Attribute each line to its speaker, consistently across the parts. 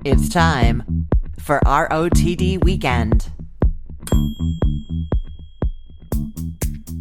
Speaker 1: It's time for ROTD Weekend.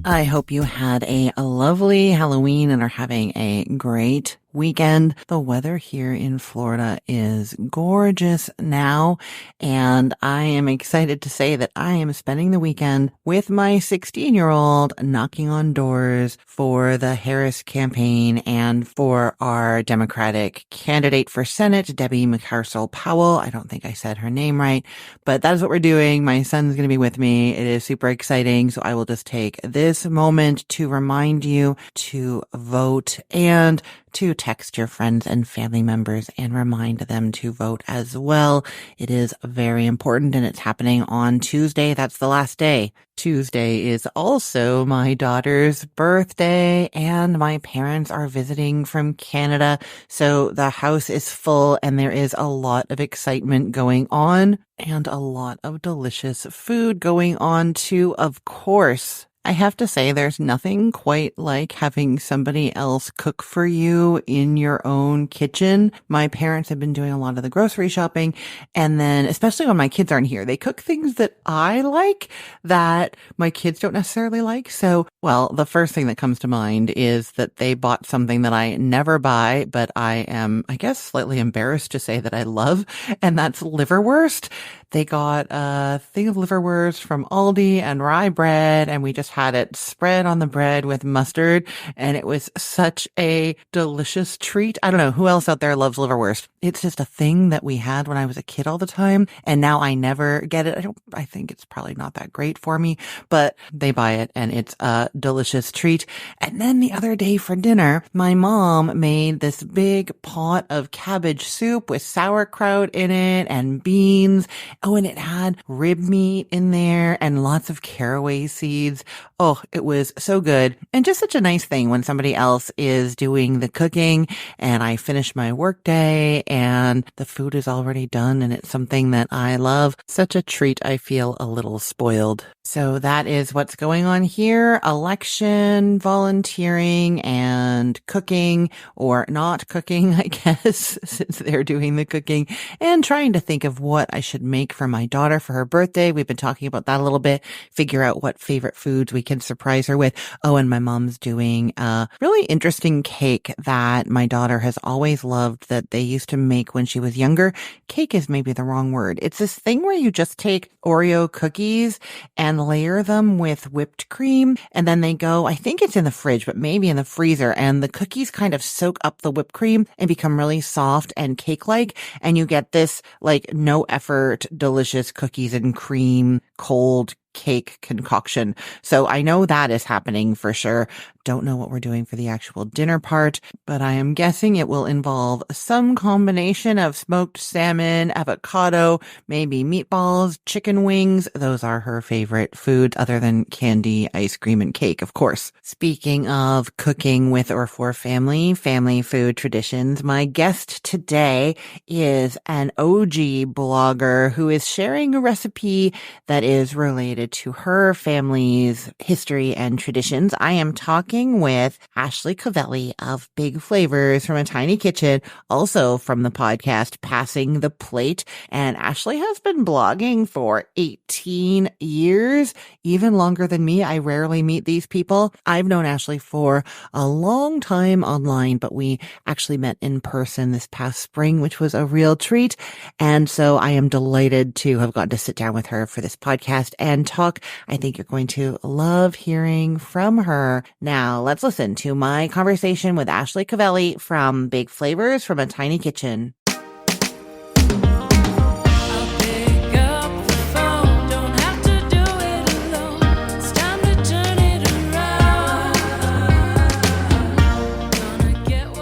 Speaker 1: I hope you had a lovely Halloween and are having a great weekend. The weather here in Florida is gorgeous now, and I am excited to say that I am spending the weekend with my 16-year-old knocking on doors for the Harris campaign and for our Democratic candidate for Senate, Debbie McCarcel-Powell. I don't think I said her name right, but that is what we're doing. My son's going to be with me. It is super exciting, so I will just take this moment to remind you to vote and to text your friends and family members and remind them to vote as well. It is very important, and it's happening on Tuesday. That's the last day. Tuesday is also my daughter's birthday, and my parents are visiting from Canada. So the house is full, and there is a lot of excitement going on and a lot of delicious food going on too, of course. I have to say, there's nothing quite like having somebody else cook for you in your own kitchen. My parents have been doing a lot of the grocery shopping, and then especially when my kids aren't here, they cook things that I like that my kids don't necessarily like. So, well, the first thing that comes to mind is that they bought something that I never buy, but I am, I guess, slightly embarrassed to say that I love, and that's liverwurst. They got a thing of liverwurst from Aldi and rye bread, and we just had it spread on the bread with mustard, and it was such a delicious treat. I don't know who else out there loves liverwurst. It's just a thing that we had when I was a kid all the time, and now I never get it. I think it's probably not that great for me, but they buy it, and it's a delicious treat. And then the other day for dinner, my mom made this big pot of cabbage soup with sauerkraut in it and beans. Oh, and it had rib meat in there and lots of caraway seeds. Oh, it was so good. And just such a nice thing when somebody else is doing the cooking and I finish my work day and the food is already done and it's something that I love. Such a treat. I feel a little spoiled. So that is what's going on here. Election, volunteering, and cooking, or not cooking, I guess, since they're doing the cooking, and trying to think of what I should make for my daughter for her birthday. We've been talking about that a little bit, figure out what favorite foods we can surprise her with. Oh, and my mom's doing a really interesting cake that my daughter has always loved that they used to make when she was younger. Cake is maybe the wrong word. It's this thing where you just take Oreo cookies and layer them with whipped cream, and then they go, I think it's in the fridge, but maybe in the freezer, and the cookies kind of soak up the whipped cream and become really soft and cake-like, and you get this like no effort, delicious cookies and cream, cold cake concoction. So I know that is happening for sure. Don't know what we're doing for the actual dinner part, but I am guessing it will involve some combination of smoked salmon, avocado, maybe meatballs, chicken wings. Those are her favorite foods other than candy, ice cream, and cake, of course. Speaking of cooking with or for family food traditions, my guest today is an OG blogger who is sharing a recipe that is related to her family's history and traditions. I am talking with Ashley Covelli of Big Flavors from a Tiny Kitchen, also from the podcast Passing the Plate. And Ashley has been blogging for 18 years, even longer than me. I rarely meet these people. I've known Ashley for a long time online, but we actually met in person this past spring, which was a real treat. And so I am delighted to have gotten to sit down with her for this podcast and talk. I think you're going to love hearing from her. Now, let's listen to my conversation with Ashley Covelli from Big Flavors from a Tiny Kitchen.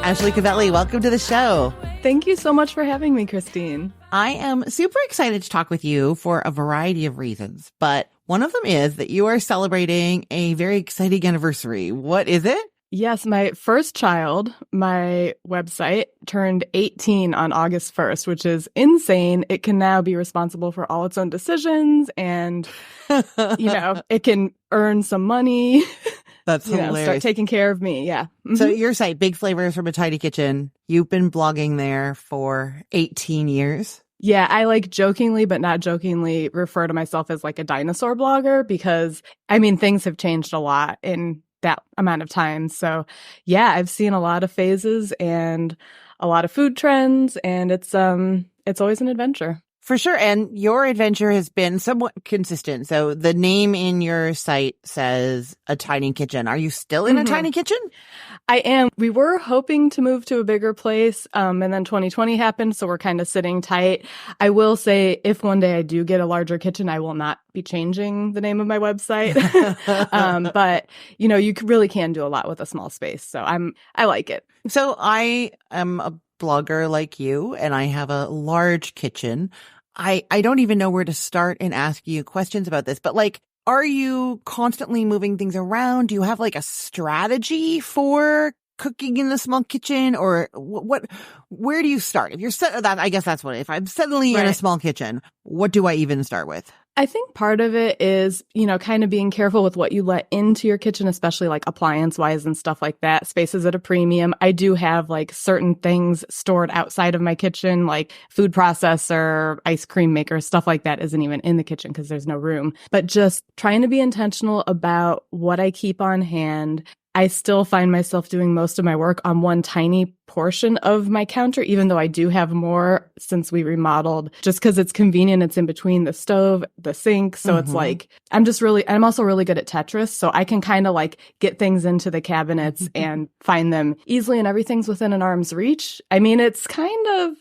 Speaker 1: Ashley Covelli, welcome to the show.
Speaker 2: Thank you so much for having me, Christine.
Speaker 1: I am super excited to talk with you for a variety of reasons, but one of them is that you are celebrating a very exciting anniversary. What is it?
Speaker 2: Yes, my first child, my website, turned 18 on August 1st, which is insane. It can now be responsible for all its own decisions and, it can earn some money.
Speaker 1: That's hilarious.
Speaker 2: Start taking care of me. Yeah. Mm-hmm.
Speaker 1: So your site, Big Flavors from a Tiny Kitchen, you've been blogging there for 18 years.
Speaker 2: Yeah, I like jokingly, but not jokingly, refer to myself as like a dinosaur blogger because I mean, things have changed a lot in that amount of time. So, yeah, I've seen a lot of phases and a lot of food trends, and it's always an adventure.
Speaker 1: For sure. And your adventure has been somewhat consistent. So the name in your site says a tiny kitchen. Are you still in a tiny kitchen?
Speaker 2: I am. We were hoping to move to a bigger place, and then 2020 happened, so we're kind of sitting tight. I will say, if one day I do get a larger kitchen, I will not be changing the name of my website. But you really can do a lot with a small space, so I like it.
Speaker 1: So I am a blogger like you, and I have a large kitchen. I don't even know where to start in asking you questions about this, but like, are you constantly moving things around? Do you have like a strategy for cooking in the small kitchen, or where do you start? If you're I guess that's if I'm suddenly in a small kitchen, what do I even start with?
Speaker 2: I think part of it is, kind of being careful with what you let into your kitchen, especially like appliance wise and stuff like that. Space is at a premium. I do have like certain things stored outside of my kitchen, like food processor, ice cream maker, stuff like that isn't even in the kitchen because there's no room. But just trying to be intentional about what I keep on hand. I still find myself doing most of my work on one tiny portion of my counter, even though I do have more since we remodeled, just because it's convenient. It's in between the stove, the sink. So it's like, I'm also really good at Tetris. So I can kind of like get things into the cabinets and find them easily, and everything's within an arm's reach. I mean, it's kind of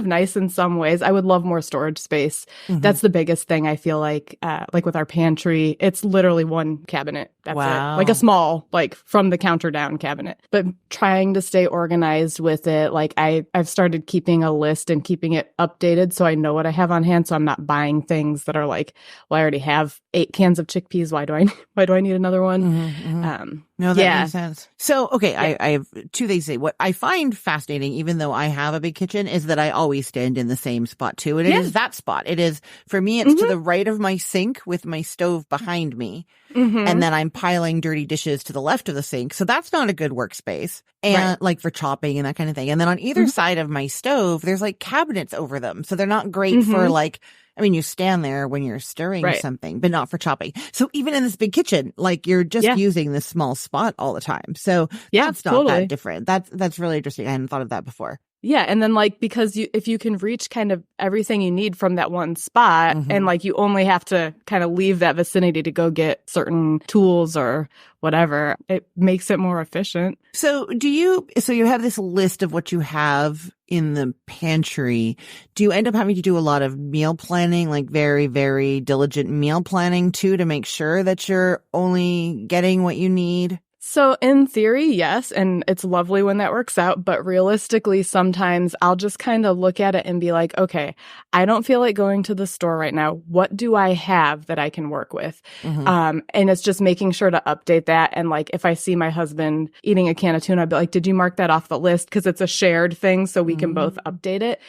Speaker 2: nice in some ways. I would love more storage space. That's the biggest thing I feel like with our pantry, it's literally one cabinet. That's it. Like a small, like from the counter down cabinet. But trying to stay organized with it. Like I've started keeping a list and keeping it updated so I know what I have on hand. So I'm not buying things that are like, well, I already have 8 cans of chickpeas. Why do I need another one?
Speaker 1: No, that makes sense. So, okay, yeah. I have 2 things to say. What I find fascinating, even though I have a big kitchen, is that I always stand in the same spot too. And it is that spot. It is, for me, it's to the right of my sink with my stove behind me. And then I'm piling dirty dishes to the left of the sink. So that's not a good workspace. And like for chopping and that kind of thing. And then on either side of my stove, there's like cabinets over them. So they're not great for like, I mean, you stand there when you're stirring something, but not for chopping. So even in this big kitchen, like you're just using this small spot all the time. So that's not that different. That's really interesting. I hadn't thought of that before.
Speaker 2: Yeah. And then like, because if you can reach kind of everything you need from that one spot and like you only have to kind of leave that vicinity to go get certain tools or whatever, it makes it more efficient.
Speaker 1: So you have this list of what you have in the pantry. Do you end up having to do a lot of meal planning, like very, very diligent meal planning too, to make sure that you're only getting what you need?
Speaker 2: So in theory, yes, and it's lovely when that works out, but realistically, sometimes I'll just kind of look at it and be like, okay, I don't feel like going to the store right now. What do I have that I can work with? And it's just making sure to update that. And like, if I see my husband eating a can of tuna, I'll be like, did you mark that off the list? Because it's a shared thing, so we can both update it.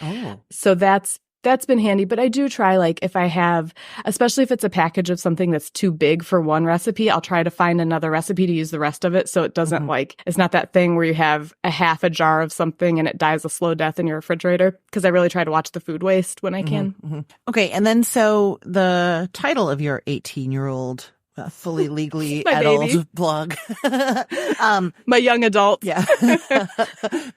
Speaker 2: So that's been handy, but I do try, like, if I have, especially if it's a package of something that's too big for one recipe, I'll try to find another recipe to use the rest of it. So it doesn't it's not that thing where you have a half a jar of something and it dies a slow death in your refrigerator, because I really try to watch the food waste when I can.
Speaker 1: Okay. And then so the title of your 18-year-old fully legally adult blog.
Speaker 2: My young adult.
Speaker 1: Yeah.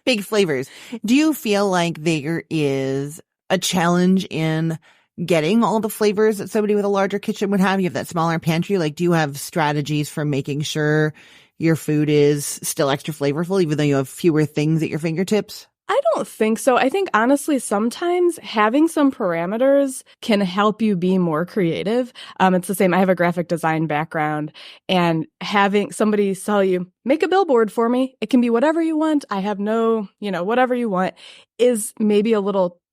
Speaker 1: Big Flavors. Do you feel like there is a challenge in getting all the flavors that somebody with a larger kitchen would have? You have that smaller pantry. Like, do you have strategies for making sure your food is still extra flavorful, even though you have fewer things at your fingertips?
Speaker 2: I don't think so. I think honestly, sometimes having some parameters can help you be more creative. It's the same. I have a graphic design background, and having somebody tell you, make a billboard for me. It can be whatever you want. I have no, whatever you want, is maybe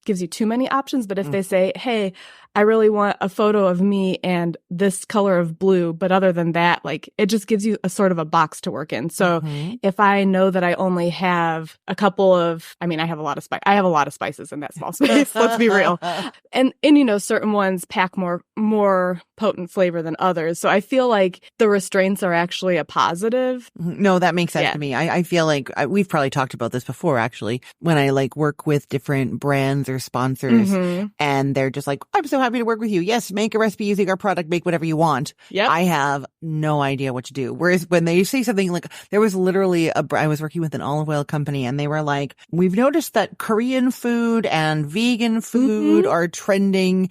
Speaker 2: gives you too many options. But if they say, hey, I really want a photo of me and this color of blue, but other than that, like, it just gives you a sort of a box to work in. So if I know that I only have a couple of, I have a lot of I have a lot of spices in that small space. Let's be real. And certain ones pack more potent flavor than others. So I feel like the restraints are actually a positive.
Speaker 1: No, that makes sense to me. I feel like we've probably talked about this before, actually, when I like work with different brands or sponsors, and they're just like, I'm so happy to work with you. Yes, make a recipe using our product, make whatever you want.
Speaker 2: Yep.
Speaker 1: I have no idea what to do. Whereas when they say something like, there was literally I was working with an olive oil company, and they were like, we've noticed that Korean food and vegan food are trending,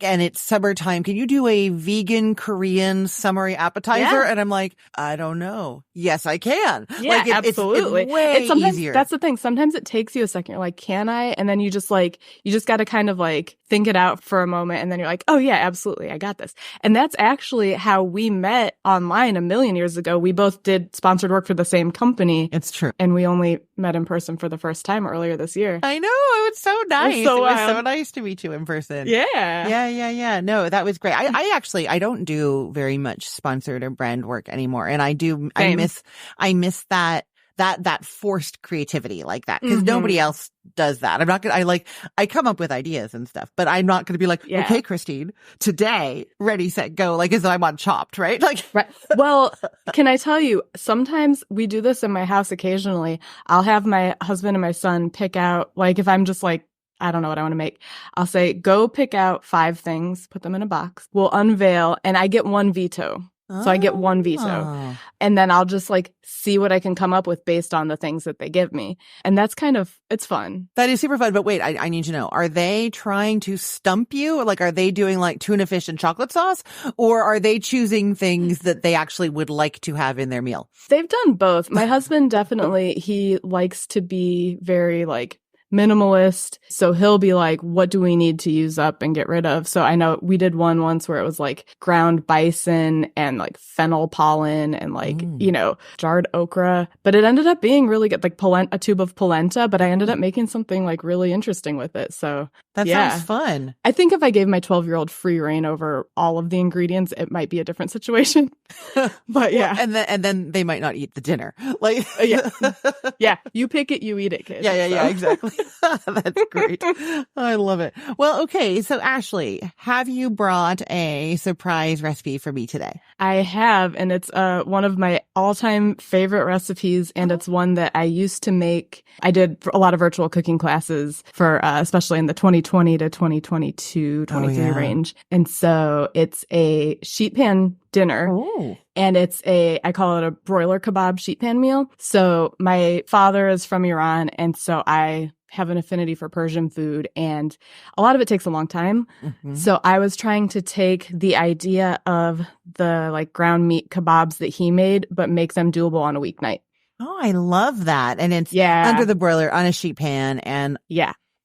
Speaker 1: and it's summertime. Can you do a vegan Korean summery appetizer?
Speaker 2: Yeah.
Speaker 1: And I'm like, I don't know. Yes, I can.
Speaker 2: Yeah,
Speaker 1: like
Speaker 2: absolutely.
Speaker 1: It's way
Speaker 2: sometimes,
Speaker 1: easier.
Speaker 2: That's the thing. Sometimes it takes you a second. You're like, can I? And then you just got to kind of like think it out for a moment. And then you're like, oh yeah, absolutely. I got this. And that's actually how we met online a million years ago. We both did sponsored work for the same company.
Speaker 1: It's true.
Speaker 2: And we only met in person for the first time earlier this year.
Speaker 1: I know. It was so nice. It was so nice to meet you in person.
Speaker 2: Yeah.
Speaker 1: Yeah. No, that was great. I actually, I don't do very much sponsored or brand work anymore. And I miss that forced creativity like that, because nobody else does that. I'm not gonna, I come up with ideas and stuff, but I'm not gonna be like, okay, Christine, today, ready, set, go, like as though I'm on Chopped, right? Like,
Speaker 2: right. Well, can I tell you, sometimes we do this in my house occasionally. I'll have my husband and my son pick out, like if I'm just like, I don't know what I want to make, I'll say, go pick out 5 things, put them in a box. We'll unveil, and I get one veto. So I get one veto, and then I'll just like see what I can come up with based on the things that they give me. And that's it's fun.
Speaker 1: That is super fun. But wait, I need to know, are they trying to stump you? Like, are they doing like tuna fish and chocolate sauce, or are they choosing things that they actually would like to have in their meal?
Speaker 2: They've done both. My husband definitely, he likes to be very like minimalist. So he'll be like, what do we need to use up and get rid of? So I know we did one once where it was like ground bison and like fennel pollen and like, jarred okra. But it ended up being really good, like a tube of polenta, but I ended up making something like really interesting with it. So
Speaker 1: that sounds fun.
Speaker 2: I think if I gave my 12-year-old free reign over all of the ingredients, it might be a different situation. But yeah.
Speaker 1: Well, and then they might not eat the dinner. Like,
Speaker 2: yeah. You pick it, you eat it, kid.
Speaker 1: Yeah, exactly. That's great. I love it. Well, okay. So Ashley, have you brought a surprise recipe for me today?
Speaker 2: I have, and it's one of my all-time favorite recipes, and it's one that I used to make. I did a lot of virtual cooking classes for, especially in the 2020 to 2022, 23 range. And so it's a sheet pan dinner.
Speaker 1: Oh.
Speaker 2: And I call it a broiler kebab sheet pan meal. So my father is from Iran, and so I have an affinity for Persian food, and a lot of it takes a long time. So I was trying to take the idea of the like ground meat kebabs that he made, but make them doable on a weeknight.
Speaker 1: Oh, I love that. And it's under the broiler on a sheet pan, and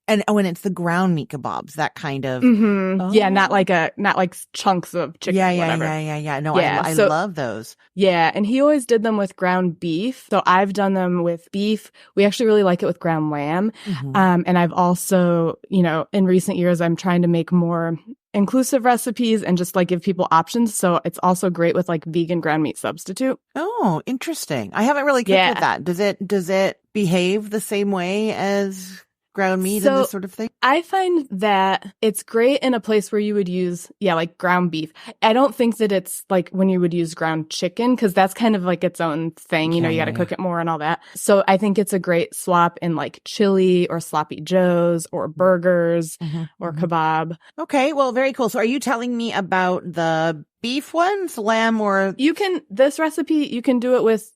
Speaker 1: and when it's the ground meat kebabs, that kind of
Speaker 2: not like chunks of chicken.
Speaker 1: Yeah. No, I love those.
Speaker 2: Yeah, and he always did them with ground beef. So I've done them with beef. We actually really like it with ground lamb. And I've also, in recent years, I'm trying to make more inclusive recipes and just like give people options. So it's also great with like vegan ground meat substitute.
Speaker 1: Oh, interesting. I haven't really cooked with that. Does it behave the same way as ground meat and this sort of thing?
Speaker 2: I find that it's great in a place where you would use, like ground beef. I don't think that it's like when you would use ground chicken, because that's kind of like its own thing. You got to cook it more and all that. So I think it's a great swap in like chili or sloppy joes or burgers or kebab.
Speaker 1: Okay, well, very cool. So are you telling me about the beef ones, lamb, or?
Speaker 2: This recipe, you can do it with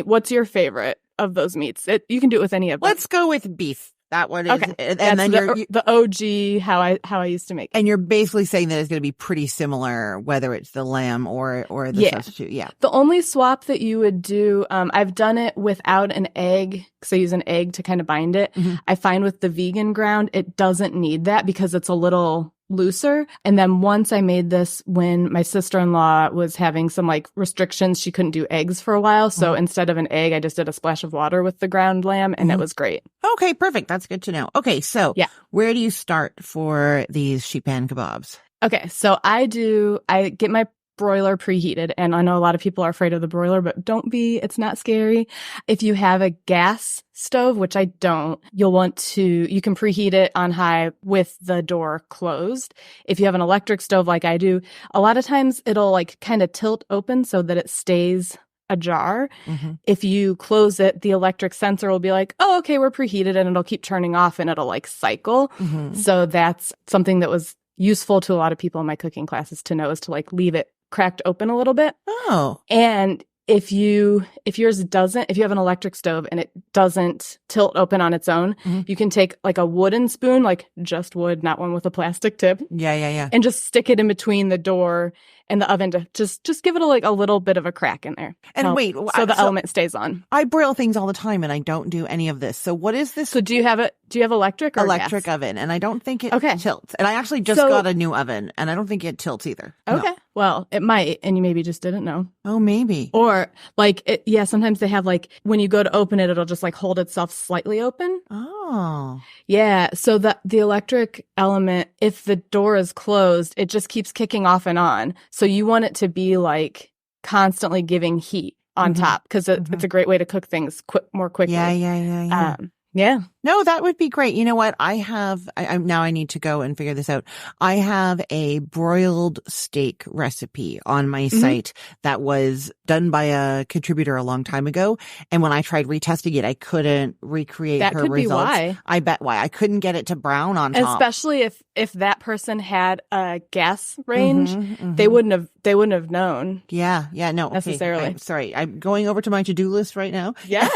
Speaker 2: what's your favorite of those meats? You can do it with any of them.
Speaker 1: Let's go with beef. That one is,
Speaker 2: okay.
Speaker 1: And then
Speaker 2: the OG, how I used to make it.
Speaker 1: And you're basically saying that it's going to be pretty similar, whether it's the lamb or the substitute. Yeah.
Speaker 2: The only swap that you would do, I've done it without an egg, because I use an egg to kind of bind it. I find with the vegan ground, it doesn't need that because it's a little looser. And then once I made this when my sister-in-law was having some like restrictions, she couldn't do eggs for a while. So instead of an egg, I just did a splash of water with the ground lamb, and it was great. Okay,
Speaker 1: perfect. That's good to know. Okay, so where do you start for these sheet pan kebabs?
Speaker 2: Okay, so I get my broiler preheated, and I know a lot of people are afraid of the broiler, but don't be. It's not scary. If you have a gas stove, which I don't, you can preheat it on high with the door closed. If you have an electric stove like I do, a lot of times it'll like kind of tilt open so that it stays a jar.
Speaker 1: Mm-hmm.
Speaker 2: If you close it, the electric sensor will be like, oh, okay, we're preheated, and it'll keep turning off and it'll like cycle.
Speaker 1: Mm-hmm.
Speaker 2: So that's something that was useful to a lot of people in my cooking classes to know, is to like leave it cracked open a little bit.
Speaker 1: Oh.
Speaker 2: And if yours doesn't, if you have an electric stove and it doesn't tilt open on its own, you can take like a wooden spoon, like just wood, not one with a plastic tip.
Speaker 1: Yeah.
Speaker 2: And just stick it in between the door and the oven to just give it a little bit of a crack in there.
Speaker 1: And wait,
Speaker 2: so the element stays on.
Speaker 1: I broil things all the time and I don't do any of this. So what is this?
Speaker 2: So do you have electric or
Speaker 1: electric
Speaker 2: gas?
Speaker 1: oven? And I don't think it
Speaker 2: Okay.
Speaker 1: tilts. And I actually just got a new oven and I don't think it tilts either.
Speaker 2: Okay.
Speaker 1: No.
Speaker 2: Well, it might, and you maybe just didn't know.
Speaker 1: Oh, maybe.
Speaker 2: Or like, sometimes they have like, when you go to open it, it'll just like hold itself slightly open.
Speaker 1: Oh.
Speaker 2: Yeah. So the electric element, if the door is closed, it just keeps kicking off and on. So you want it to be like constantly giving heat on top, because it's a great way to cook things more quickly.
Speaker 1: Yeah.
Speaker 2: Yeah.
Speaker 1: No, that would be great. You know what? Now I need to go and figure this out. I have a broiled steak recipe on my site that was done by a contributor a long time ago. And when I tried retesting it, I couldn't recreate her results.
Speaker 2: That could be why.
Speaker 1: I bet why. I couldn't get it to brown on top.
Speaker 2: Especially if that person had a gas range, they wouldn't have known.
Speaker 1: Yeah. No.
Speaker 2: Necessarily.
Speaker 1: Okay. Sorry. I'm going over to my to-do list right now.
Speaker 2: Yeah.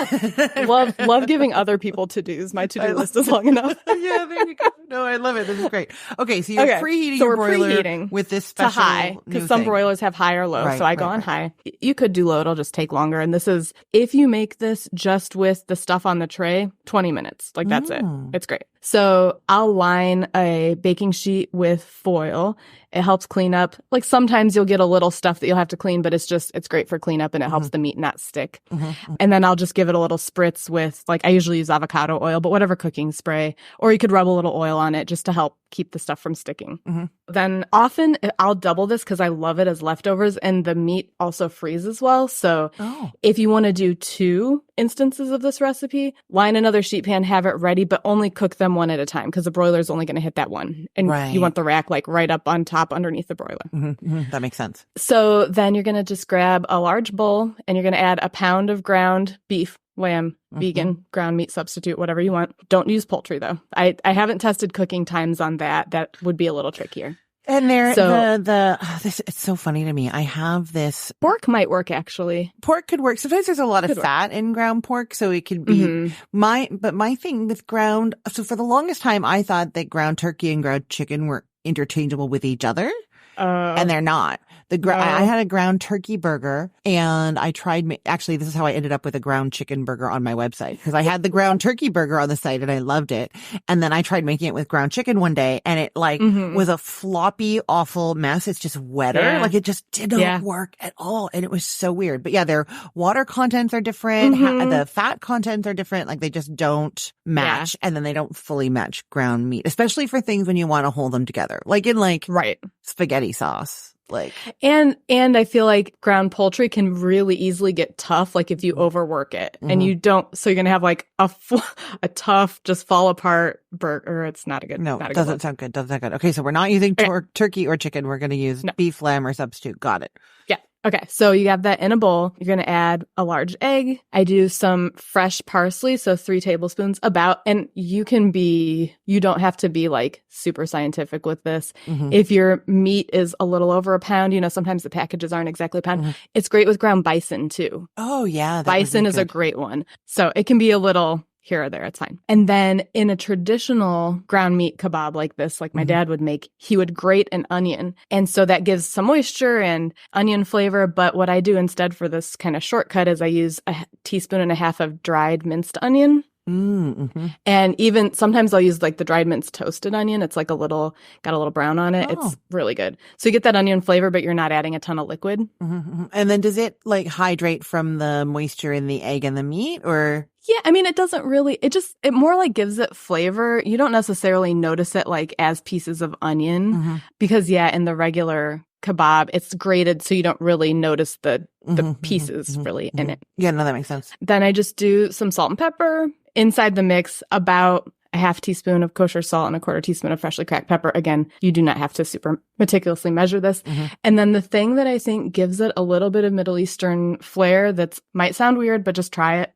Speaker 2: love giving other people to-dos. My to-do list is long enough.
Speaker 1: Yeah, there you go. No, I love it. This is great. Okay, so you're preheating your broiler with this special
Speaker 2: to high, because some broilers have high or low.
Speaker 1: Right,
Speaker 2: so I go on high. You could do low. It'll just take longer. And this is, if you make this just with the stuff on the tray, 20 minutes. Like that's it. It's great. So I'll line a baking sheet with foil. It helps clean up. Like sometimes you'll get a little stuff that you'll have to clean, but it's great for cleanup and it helps the meat not stick. And then I'll just give it a little spritz with, like, I usually use avocado oil, but whatever cooking spray, or you could rub a little oil on it just to help keep the stuff from sticking. Then often I'll double this because I love it as leftovers, and the meat also freezes well. So if you want to do 2 instances of this recipe, line another sheet pan, have it ready, but only cook them one at a time because the broiler is only going to hit that one. And you want the rack like right up on top underneath the broiler.
Speaker 1: That makes sense.
Speaker 2: So then you're going to just grab a large bowl and you're going to add a pound of ground beef, lamb, vegan, ground meat substitute, whatever you want. Don't use poultry though. I haven't tested cooking times on that. That would be a little trickier.
Speaker 1: And it's so funny to me. I have this.
Speaker 2: Pork might work actually.
Speaker 1: Pork could work. Sometimes there's a lot of fat in ground pork, so it could be but my thing with ground. So for the longest time, I thought that ground turkey and ground chicken were interchangeable with each other. And they're not. I had a ground turkey burger and I tried, actually, this is how I ended up with a ground chicken burger on my website, because I had the ground turkey burger on the site and I loved it. And then I tried making it with ground chicken one day and it was a floppy, awful mess. It's just wetter. Yeah. Like it just didn't work at all. And it was so weird. But yeah, their water contents are different. The fat contents are different. Like they just don't match. And then they don't fully match ground meat, especially for things when you want to hold them together. Like in spaghetti sauce.
Speaker 2: And I feel like ground poultry can really easily get tough, like if you overwork it and you don't, so you're going to have like a tough, just fall apart burger. It's not a good,
Speaker 1: no, doesn't sound good. Okay. So we're not using turkey or chicken. We're going to use beef, lamb, or substitute. Got it. Yeah.
Speaker 2: Okay, so you have that in a bowl. You're going to add a large egg. I do some fresh parsley, so 3 tablespoons and you don't have to be like super scientific with this. If your meat is a little over a pound, sometimes the packages aren't exactly a pound. It's great with ground bison too.
Speaker 1: Oh yeah.
Speaker 2: Bison is a great one. So it can be a little here or there, it's fine. And then in a traditional ground meat kebab like this, like my dad would make, he would grate an onion. And so that gives some moisture and onion flavor. But what I do instead for this kind of shortcut is I use a teaspoon and a half of dried minced onion. And even sometimes I'll use like the dried minced toasted onion. It's like got a little brown on it. It's really good. So you get that onion flavor, but you're not adding a ton of liquid.
Speaker 1: And then does it like hydrate from the moisture in the egg and the meat, or?
Speaker 2: Yeah, I mean, it doesn't really, it more like gives it flavor. You don't necessarily notice it like as pieces of onion because in the regular kebab, it's grated, so you don't really notice the pieces really in it.
Speaker 1: Yeah, no, that makes sense.
Speaker 2: Then I just do some salt and pepper. Inside the mix, about a half teaspoon of kosher salt and a quarter teaspoon of freshly cracked pepper. Again, you do not have to super meticulously measure this. And then the thing that I think gives it a little bit of Middle Eastern flair that might sound weird, but just try it,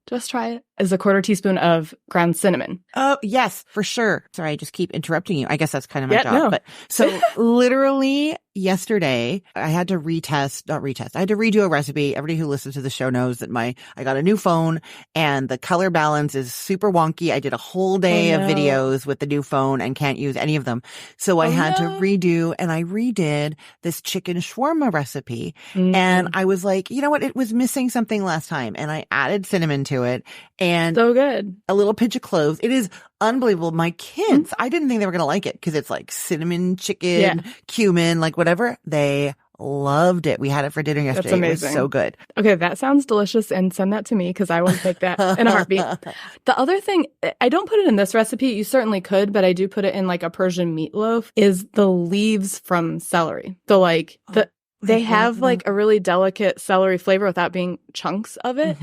Speaker 2: is a quarter teaspoon of ground cinnamon.
Speaker 1: Oh, yes, for sure. Sorry, I just keep interrupting you. I guess that's kind of my job. No. But so literally yesterday, I had to I had to redo a recipe. Everybody who listens to the show knows that I got a new phone and the color balance is super wonky. I did a whole day of videos with the new phone and can't use any of them. So I had to redo, and I redid this chicken shawarma recipe. And I was like, you know what? It was missing something last time. And I added cinnamon to it and
Speaker 2: so good.
Speaker 1: A little pinch of cloves. It is unbelievable. My kids, I didn't think they were going to like it because it's like cinnamon, chicken, cumin, like whatever. They loved it. We had it for dinner yesterday.
Speaker 2: That's amazing.
Speaker 1: It was so good.
Speaker 2: Okay, that sounds delicious, and send that to me because I want to make that in a heartbeat. The other thing, I don't put it in this recipe. You certainly could, but I do put it in like a Persian meatloaf, is the leaves from celery. So like they have like a really delicate celery flavor without being chunks of it.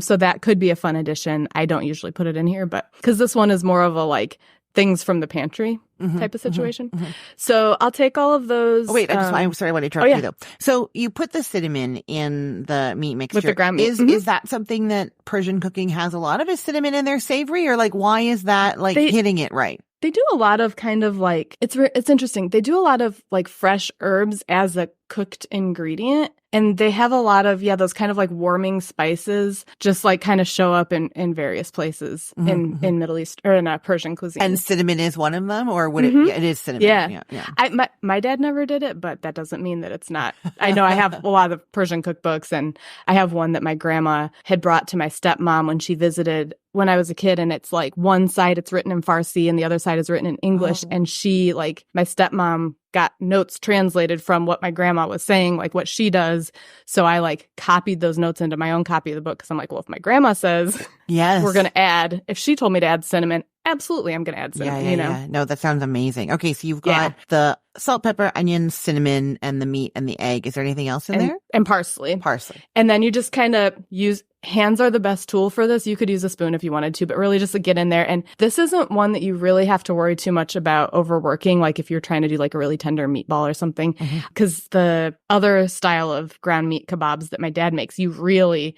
Speaker 2: So that could be a fun addition. I don't usually put it in here, but because this one is more of a like things from the pantry type of situation. So I'll take all of those.
Speaker 1: Oh, wait, I'm sorry, I want to interrupt you though. So you put the cinnamon in the meat mixture.
Speaker 2: With the ground meat.
Speaker 1: Is that something that Persian cooking has a lot of, is cinnamon in their savory, or like why is that like hitting it right?
Speaker 2: They do a lot of kind of like, it's interesting. They do a lot of like fresh herbs as a cooked ingredient. And they have a lot of, those kind of like warming spices just like kind of show up in various places in Middle East or in Persian cuisine.
Speaker 1: And cinnamon is one of them, or would it? Yeah, it is cinnamon.
Speaker 2: Yeah. My dad never did it, but that doesn't mean that it's not. I know I have a lot of Persian cookbooks, and I have one that my grandma had brought to my stepmom when she visited when I was a kid, and it's like one side it's written in Farsi and the other side is written in English. And she, like, my stepmom got notes translated from what my grandma was saying, like what she does. So I like copied those notes into my own copy of the book because I'm like, well, if my grandma says we're going to add, if she told me to add cinnamon, absolutely I'm going to add cinnamon,
Speaker 1: Yeah. No, that sounds amazing. Okay, so you've got the salt, pepper, onion, cinnamon, and the meat and the egg. Is there anything else in there?
Speaker 2: And parsley.
Speaker 1: Parsley.
Speaker 2: And then you just kind of use, hands are the best tool for this. You could use a spoon if you wanted to, but really just to get in there. And this isn't one that you really have to worry too much about overworking, like if you're trying to do like a really tender meatball or something. Because the other style of ground meat kebabs that my dad makes, you really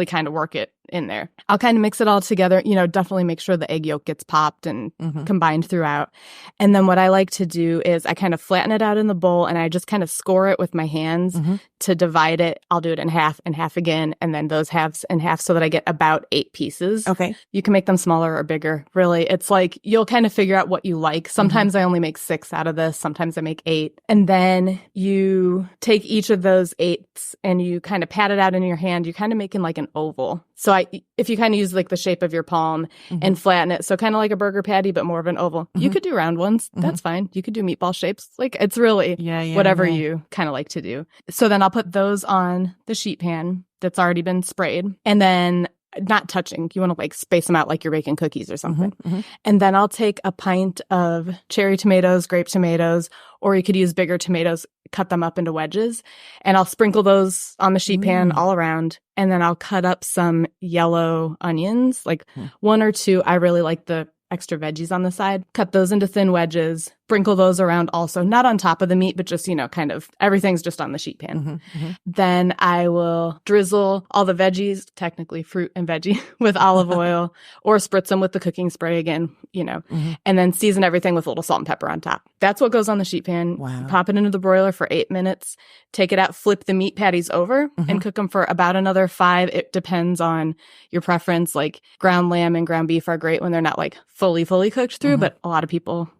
Speaker 2: kind of work it in there. I'll kind of mix it all together, definitely make sure the egg yolk gets popped and combined throughout. And then what I like to do is I kind of flatten it out in the bowl and I just kind of score it with my hands to divide it. I'll do it in half and half again, and then those halves in half so that I get about 8 pieces.
Speaker 1: Okay.
Speaker 2: You can make them smaller or bigger. Really, it's like you'll kind of figure out what you like. Sometimes I only make 6 out of this. Sometimes I make 8. And then you take each of those 8s and you kind of pat it out in your hand. You're kind of making like an oval. So if you kind of use like the shape of your palm and flatten it, so kind of like a burger patty, but more of an oval. You could do round ones. That's fine. You could do meatball shapes. Like it's really whatever you kind of like to do. So then I'll put those on the sheet pan that's already been sprayed, and then not touching. You want to like space them out like you're baking cookies or something. And then I'll take a pint of cherry tomatoes, grape tomatoes, or you could use bigger tomatoes, cut them up into wedges, and I'll sprinkle those on the sheet pan all around. And then I'll cut up some yellow onions, like 1 or 2. I really like the extra veggies on the side. Cut those into thin wedges, sprinkle those around also, not on top of the meat, but just, kind of everything's just on the sheet pan. Then I will drizzle all the veggies, technically fruit and veggie, with olive oil or spritz them with the cooking spray again, and then season everything with a little salt and pepper on top. That's what goes on the sheet pan.
Speaker 1: Wow.
Speaker 2: Pop it into the broiler for 8 minutes, take it out, flip the meat patties over and cook them for about another 5. It depends on your preference. Like ground lamb and ground beef are great when they're not like fully cooked through, but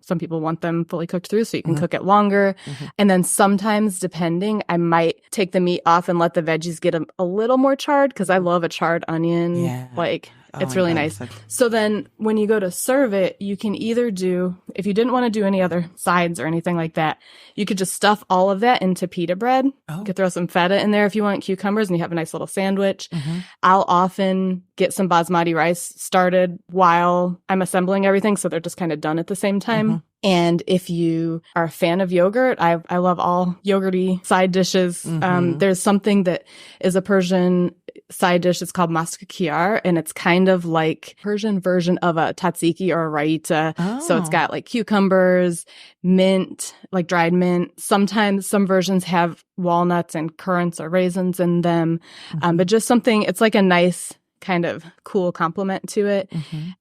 Speaker 2: some people want them fully cooked through so you can cook it longer. And then sometimes, depending, I might take the meat off and let the veggies get a little more charred because I love a charred onion. Yeah. It's really nice. So then when you go to serve it, you can either do, if you didn't want to do any other sides or anything like that, you could just stuff all of that into pita bread. You could throw some feta in there if you want, cucumbers, and you have a nice little sandwich. I'll often get some basmati rice started while I'm assembling everything, so they're just kind of done at the same time. And if you are a fan of yogurt, I love all yogurty side dishes. There's something that is a Persian side dish. It's called maskakiyar, and it's kind of like Persian version of a tzatziki or a raita. So it's got like cucumbers, mint, like dried mint. Sometimes some versions have walnuts and currants or raisins in them. But just something, it's like a nice kind of cool complement to it.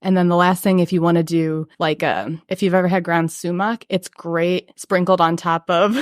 Speaker 2: And then the last thing, if you want to do like if you've ever had ground sumac, it's great sprinkled on top of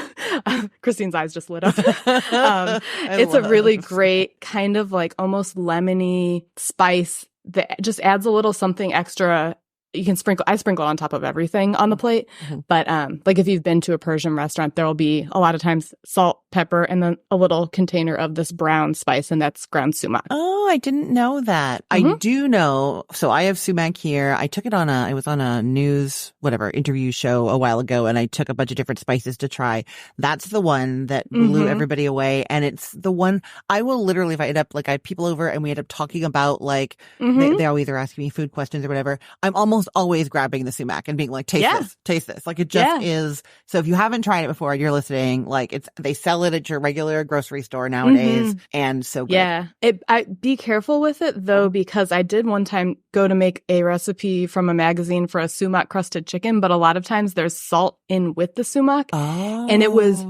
Speaker 2: Christine's eyes just lit up. It's a really great kind of like almost lemony spice that just adds a little something extra. You can I sprinkle on top of everything on the plate. But like if you've been to a Persian restaurant, there will be a lot of times salt, pepper, and then a little container of this brown spice, and that's ground sumac.
Speaker 1: Oh, I didn't know that. I do know. So I have sumac here. I took it I was on a news, interview show a while ago, and I took a bunch of different spices to try. That's the one that blew everybody away. And it's the one I will literally, if I end up, like I have people over and we end up talking about like, they always are asking me food questions or whatever. I'm almost always grabbing the sumac and being like, taste this. Like it just is. So if you haven't tried it before and you're listening, like they sell it at your regular grocery store nowadays. And so good.
Speaker 2: Yeah. Be careful with it though, because I did one time go to make a recipe from a magazine for a sumac crusted chicken, but a lot of times there's salt in with the sumac. And it was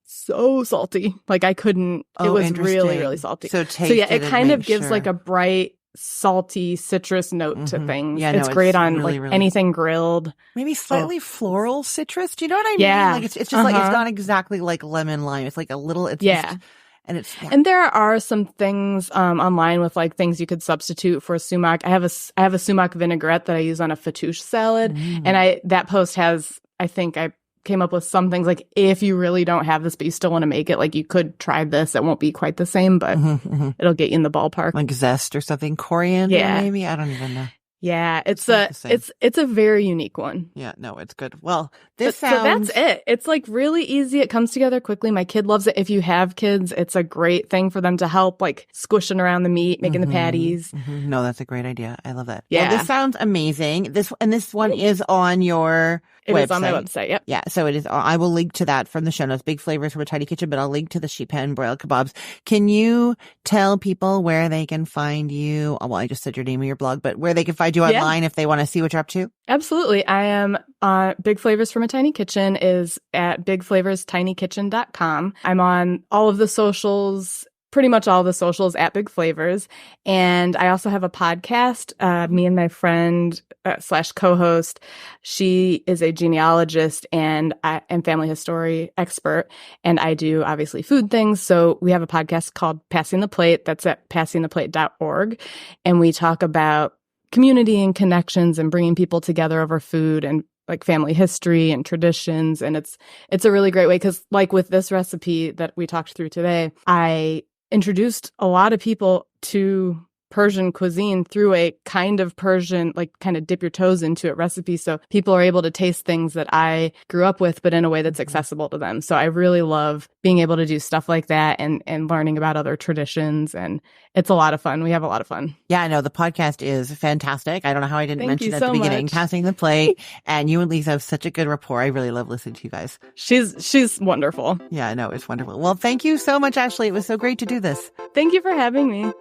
Speaker 2: so salty. Like I couldn't, it was really, really salty.
Speaker 1: So
Speaker 2: it kind of gives like a bright, salty citrus note to things.
Speaker 1: Yeah,
Speaker 2: it's great on
Speaker 1: really,
Speaker 2: like
Speaker 1: really
Speaker 2: anything grilled.
Speaker 1: Maybe slightly floral citrus. Do you know what I mean?
Speaker 2: Yeah.
Speaker 1: Like it's just like it's not exactly like lemon lime. It's like a little. It's just, and
Speaker 2: there are some things online with like things you could substitute for sumac. I have a sumac vinaigrette that I use on a fattoush salad, and that post has, I think I came up with some things like if you really don't have this but you still want to make it, like you could try this. It won't be quite the same, but it'll get you in the ballpark.
Speaker 1: Like zest or something, coriander maybe. I don't even know.
Speaker 2: Yeah, it's a very unique one.
Speaker 1: Yeah, no, it's good. Well,
Speaker 2: so that's it. It's like really easy. It comes together quickly. My kid loves it. If you have kids, it's a great thing for them to help, like squishing around the meat, making the patties.
Speaker 1: No, that's a great idea. I love that.
Speaker 2: Yeah,
Speaker 1: well, this sounds amazing. This one is on your
Speaker 2: It
Speaker 1: website.
Speaker 2: is on my website, yep.
Speaker 1: Yeah, so it is. I will link to that from the show notes. Big Flavors from a Tiny Kitchen, but I'll link to the sheep hen broiled kebabs. Can you tell people where they can find you? Well, I just said your name of your blog, but where they can find you online if they want to see what you're up to?
Speaker 2: Absolutely. I am Big Flavors from a Tiny Kitchen is at bigflavorstinyKitchen.com. I'm on all of the socials, pretty much all the socials at Big Flavors. And I also have a podcast, me and my friend / co-host. She is a genealogist and family history expert. And I do obviously food things. So we have a podcast called Passing the Plate. That's at passingtheplate.org. And we talk about community and connections and bringing people together over food and like family history and traditions. And it's a really great way because like with this recipe that we talked through today, I introduced a lot of people to Persian cuisine through a kind of Persian, like kind of dip your toes into it recipe. So people are able to taste things that I grew up with, but in a way that's accessible to them. So I really love being able to do stuff like that and learning about other traditions. And it's a lot of fun. We have a lot of fun.
Speaker 1: Yeah, I know. The podcast is fantastic. I don't know how I didn't mention at the beginning,
Speaker 2: much.
Speaker 1: Passing the Plate. And you and Lisa have such a good rapport. I really love listening to you guys.
Speaker 2: She's wonderful.
Speaker 1: Yeah, I know. It's wonderful. Well, thank you so much, Ashley. It was so great to do this.
Speaker 2: Thank you for having me.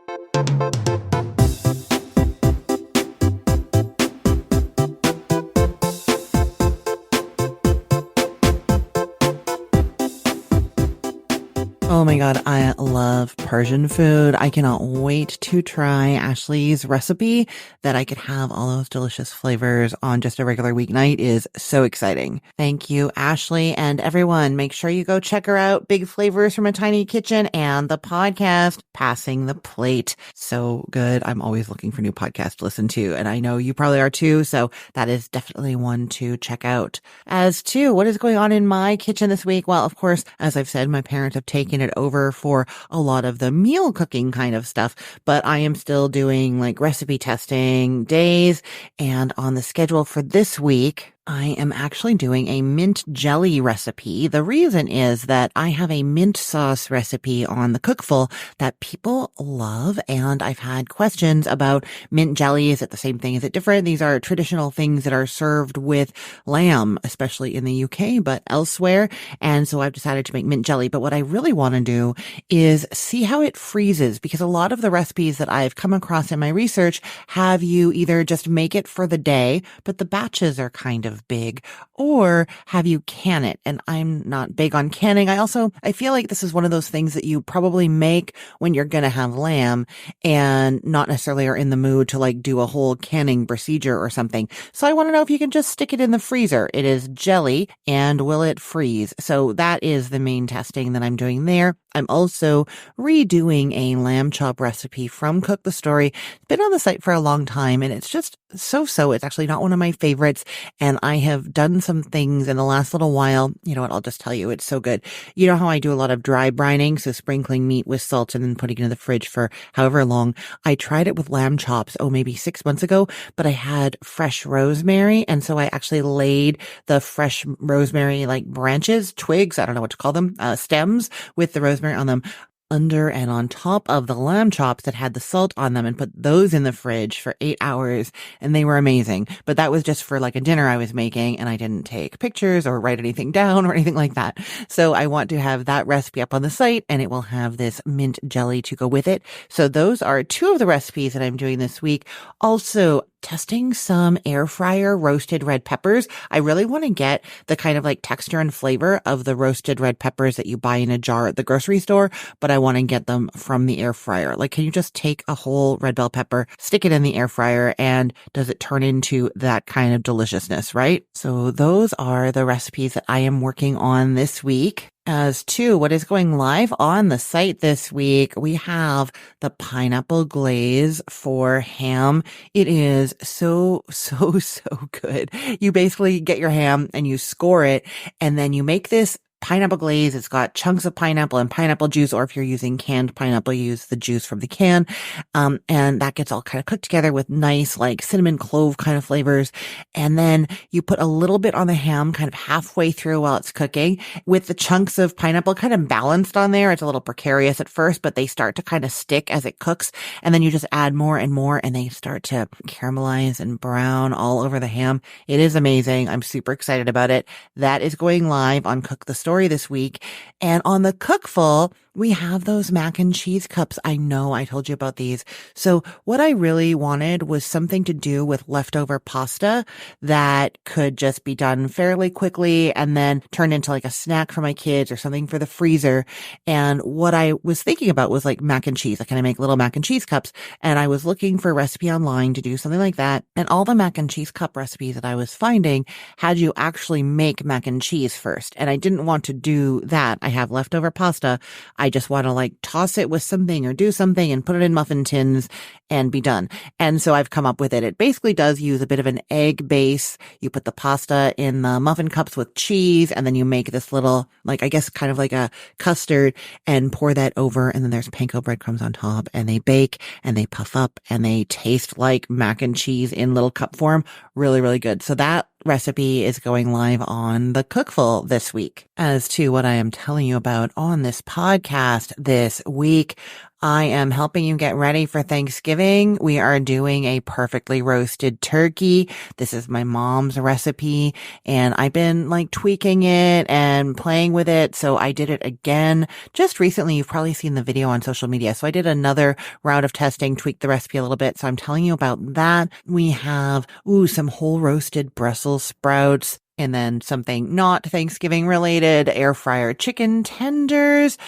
Speaker 1: Oh my God, I love Persian food. I cannot wait to try Ashley's recipe that I could have all those delicious flavors on just a regular weeknight is so exciting. Thank you, Ashley. And everyone, make sure you go check her out. Big Flavors from a Tiny Kitchen and the podcast, Passing the Plate. So good. I'm always looking for new podcasts to listen to. And I know you probably are too. So that is definitely one to check out. As to what is going on in my kitchen this week? Well, of course, as I've said, my parents have taken it over for a lot of the meal cooking kind of stuff, but I am still doing like recipe testing days. And on the schedule for this week, I am actually doing a mint jelly recipe. The reason is that I have a mint sauce recipe on the Cookful that people love, and I've had questions about mint jelly. Is it the same thing? Is it different? These are traditional things that are served with lamb, especially in the UK, but elsewhere. And so I've decided to make mint jelly. But what I really want to do is see how it freezes, because a lot of the recipes that I've come across in my research have you either just make it for the day, but the batches are kind of big, or have you can it. And I'm not big on canning. I feel like this is one of those things that you probably make when you're going to have lamb and not necessarily are in the mood to like do a whole canning procedure or something. So I want to know if you can just stick it in the freezer. It is jelly, and will it freeze? So that is the main testing that I'm doing there. I'm also redoing a lamb chop recipe from Cook the Story. It's been on the site for a long time, and it's just so. It's actually not one of my favorites, and I have done some things in the last little while. You know what? I'll just tell you, it's so good. You know how I do a lot of dry brining, so sprinkling meat with salt and then putting it in the fridge for however long. I tried it with lamb chops, maybe 6 months ago, but I had fresh rosemary, and so I actually laid the fresh rosemary like branches, twigs, I don't know what to call them, stems with the rosemary on them under and on top of the lamb chops that had the salt on them, and put those in the fridge for 8 hours, and they were amazing. But that was just for like a dinner I was making, and I didn't take pictures or write anything down or anything like that. So I want to have that recipe up on the site, and it will have this mint jelly to go with it. So those are two of the recipes that I'm doing this week. Also, testing some air fryer roasted red peppers. I really want to get the kind of like texture and flavor of the roasted red peppers that you buy in a jar at the grocery store, but I want to get them from the air fryer. Like, can you just take a whole red bell pepper, stick it in the air fryer, and does it turn into that kind of deliciousness, right? So those are the recipes that I am working on this week. As to what is going live on the site this week, we have the pineapple glaze for ham. It is so good. You basically get your ham and you score it, and then you make this pineapple glaze. It's got chunks of pineapple and pineapple juice, or if you're using canned pineapple, you use the juice from the can. And that gets all kind of cooked together with nice like cinnamon clove kind of flavors. And then you put a little bit on the ham kind of halfway through while it's cooking, with the chunks of pineapple kind of balanced on there. It's a little precarious at first, but they start to kind of stick as it cooks. And then you just add more and more, and they start to caramelize and brown all over the ham. It is amazing. I'm super excited about it. That is going live on Cook the Story this week. And on the Cookful, we have those mac and cheese cups. I know I told you about these. So what I really wanted was something to do with leftover pasta that could just be done fairly quickly and then turn into like a snack for my kids or something for the freezer. And what I was thinking about was like mac and cheese. I kind of make little mac and cheese cups, and I was looking for a recipe online to do something like that. And all the mac and cheese cup recipes that I was finding had you actually make mac and cheese first. And I didn't want to do that. I have leftover pasta. I just want to like toss it with something or do something and put it in muffin tins and be done. And so I've come up with it. It basically does use a bit of an egg base. You put the pasta in the muffin cups with cheese, and then you make this little, like, I guess kind of like a custard, and pour that over. And then there's panko breadcrumbs on top, and they bake and they puff up and they taste like mac and cheese in little cup form. Really, really good. So that recipe is going live on the Cookful this week. As to what I am telling you about on this podcast this week, I am helping you get ready for Thanksgiving. We are doing a perfectly roasted turkey. This is my mom's recipe, and I've been like tweaking it and playing with it. So I did it again just recently. You've probably seen the video on social media. So I did another round of testing, tweaked the recipe a little bit. So I'm telling you about that. We have, some whole roasted Brussels sprouts, and then something not Thanksgiving related, air fryer chicken tenders,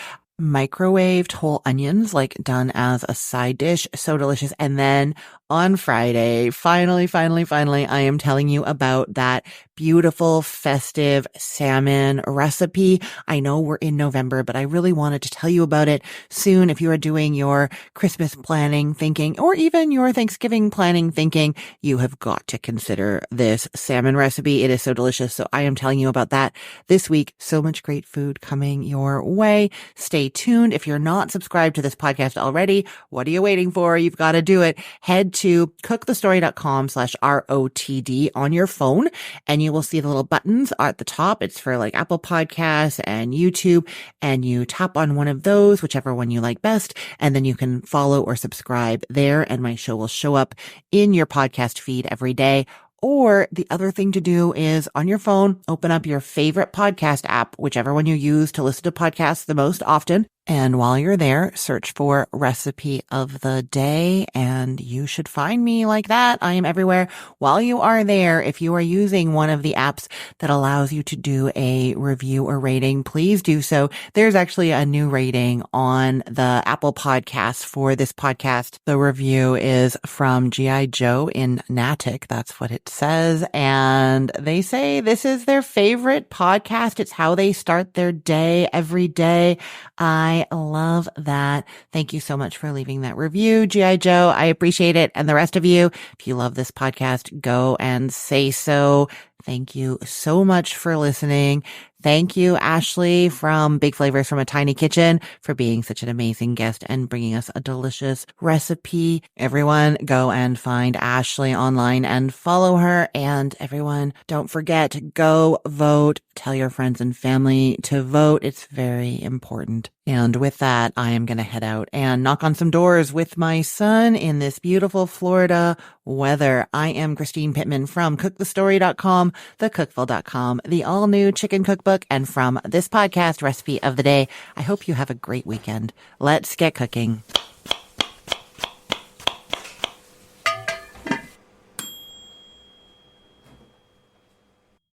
Speaker 1: microwaved whole onions, like done as a side dish. So delicious. And then on Friday, finally, I am telling you about that beautiful festive salmon recipe. I know we're in November, but I really wanted to tell you about it soon. If you are doing your Christmas planning thinking, or even your Thanksgiving planning thinking, you have got to consider this salmon recipe. It is so delicious. So I am telling you about that this week. So much great food coming your way. Stay tuned. If you're not subscribed to this podcast already, what are you waiting for? You've got to do it. Head to cookthestory.com/ROTD on your phone, and you you will see the little buttons at the top. It's for like Apple Podcasts and YouTube, and you tap on one of those, whichever one you like best, and then you can follow or subscribe there, and my show will show up in your podcast feed every day. Or the other thing to do is on your phone, open up your favorite podcast app, whichever one you use to listen to podcasts the most often. And while you're there, search for Recipe of the Day, and you should find me like that. I am everywhere. While you are there, if you are using one of the apps that allows you to do a review or rating, please do so. There's actually a new rating on the Apple Podcasts for this podcast. The review is from G.I. Joe in Natick. That's what it says. And they say this is their favorite podcast. It's how they start their day every day. I love that. Thank you so much for leaving that review, G.I. Joe. I appreciate it. And the rest of you, if you love this podcast, go and say so. Thank you so much for listening. Thank you, Ashley from Big Flavors from a Tiny Kitchen, for being such an amazing guest and bringing us a delicious recipe. Everyone, go and find Ashley online and follow her. And everyone, don't forget, go vote. Tell your friends and family to vote. It's very important. And with that, I am going to head out and knock on some doors with my son in this beautiful Florida weather. I am Christine Pittman from cookthestory.com, thecookville.com, the all-new chicken cookbook, and from this podcast, Recipe of the Day. I hope you have a great weekend. Let's get cooking.